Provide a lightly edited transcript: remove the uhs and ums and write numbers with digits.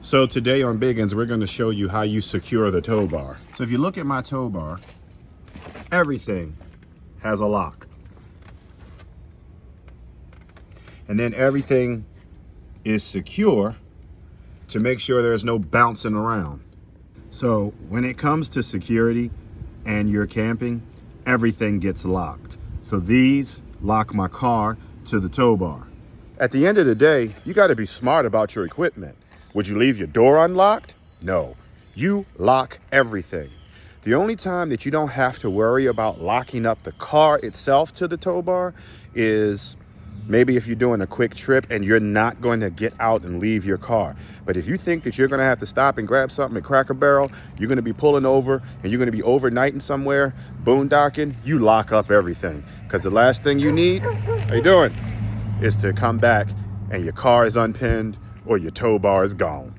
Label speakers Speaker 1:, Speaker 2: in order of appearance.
Speaker 1: So today on Biggins, we're going to show you how you secure the tow bar. So if you look at my tow bar, everything has a lock. And then everything is secure to make sure there's no bouncing around. So when it comes to security and you're camping, everything gets locked. So these lock my car to the tow bar. At the end of the day, you got to be smart about your equipment. Would you leave your door unlocked? No, you lock everything. The only time that you don't have to worry about locking up the car itself to the tow bar is maybe if you're doing a quick trip and you're not going to get out and leave your car. But if you think that you're going to have to stop and grab something at Cracker Barrel, you're going to be pulling over and you're going to be overnighting somewhere, boondocking, you lock up everything. Because the last thing you need, how you doing, is to come back and your car is unpinned or your tow bar is gone.